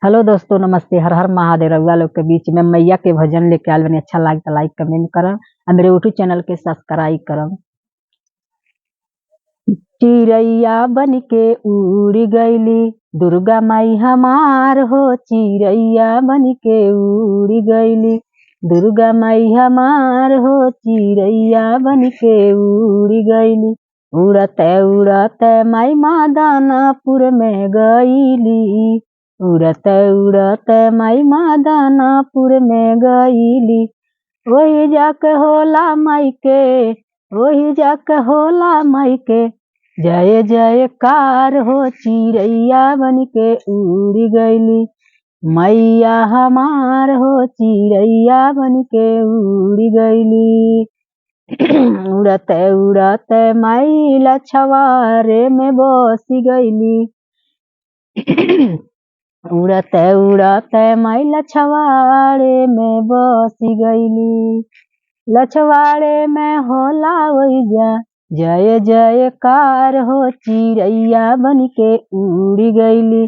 Hello दोस्तों, नमस्ते। हर हर महादेव। रउआ लोग के बीच में मैया के भजन लेके आयल बनी। अच्छा लाग तो लाइक कमेंट करम और मेरे यूट्यूब चैनल के सब्सक्राइब करम। चिड़ैया बन के उड़ गईली दुर्गा माई हमार हो। चिड़ैया बन के उड़ गईली दुर्गा माई हमार हो। चिड़ैया बन के उड़ गईली उड़ते उड़ते माई मादानापुर में गईली। उड़ते उड़ते माई मादानापुर में गईली। वही जाके होला माई के, वही जाके होला माई के जय जयकार हो। चिड़ैया बन के उड़ गईली मैया हमार हो। चिड़ैया बन के उड़ गईली। उड़ते उड़ते माई लछवारे में बस गईली। उड़ते उड़ते माई लछवाड़े में बस गईली। लछवाड़े में होला वैजा जय जयकार हो। चिड़ैया बन के उड़ गईली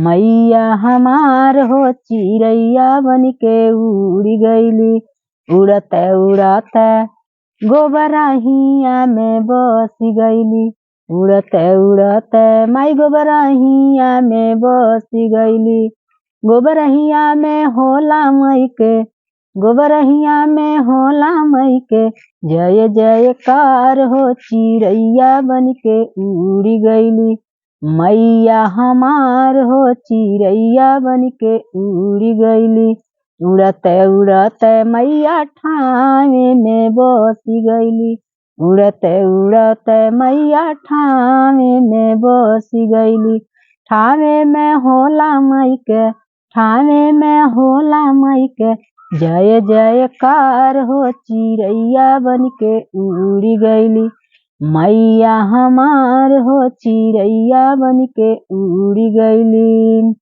मैया हमार हो। चिड़ैया बन के उड़ गईली। उड़ते उड़ते गोबराहिया में बस गईली। उड़ते उड़ते माई गोबराहिया में बस गईली। गोबरहिया में होला माई के, गोबरहिया में होला माई के जय जयकार हो। चिड़ैया बन के उड़ गईली मैया हमार हो। चिड़ैया बन के उड़ गईली। उड़ते उड़ते मैया ठावे में बस गईली। उड़ते उड़ते मैया ठावे में बस गईली। ठावे में होला माई के, ठावे में होला माई के जय जयकार हो। चिड़ैया बन के उड़ गईली मैया हमार हो। चिड़ैया बन के उड़ गईली।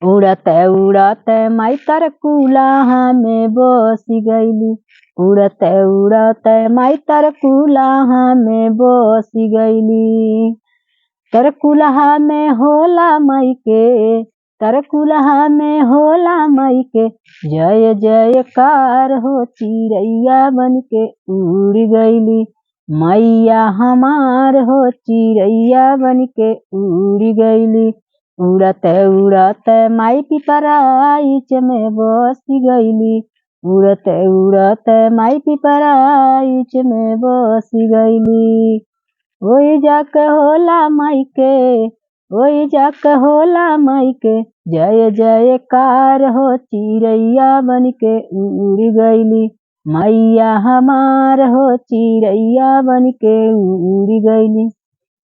उड़ते उड़ते माई तरकुलहा में बस गईली। उड़ते उड़ते माई तरकुलहा में बस गईली। तरकुलहा में होला माई के, तरकुलहा में होला माई के जय जयकार हो। चिड़ैया बन के उड़ गईली मैया हमार हो। चिड़ैया बन के उड़ गईली। उड़ते उड़ते माई पिपराइच में बस गईली। उड़ते उड़ते माई पिपराइच में बस गईली। वही जाके होला माई के, वही जाके होला माई के जय जयकार हो। चिड़ैया बन के उड़ गईली मैया हमार हो। चिड़ैया बन के उड़ गईली।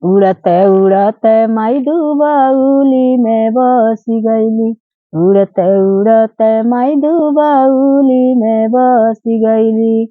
उड़ते उड़ते माई दुबौली में बस गईली। उड़ते उड़ते माई दुबौली में बस गईली।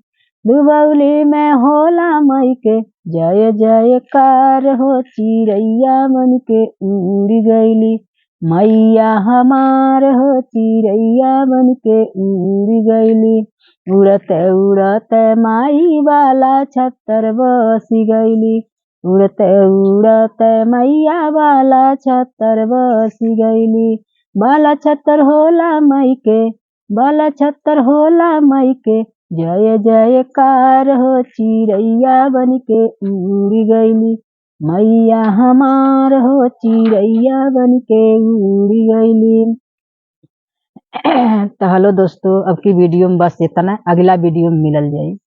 दुबौली में होला माई के जय जयकार हो। चिड़ैया बन के उड़ गईली मैया हमार हो। चिड़ैया बन के उड़ गईली। उड़ते उड़ते माई वाला छतर बस गईली। उड़ते उड़ते मैया वाला छतर बस गईली। बाला छतर होला माई के, बाला छतर होला माई के जय जयकार हो। चिड़ैया बन के उड़ गईली मैया हमार हो। चिड़ैया बन के उड़ गईली। तो हेलो दोस्तों, अब की वीडियो में बस इतना। अगला वीडियो में मिलल जाई।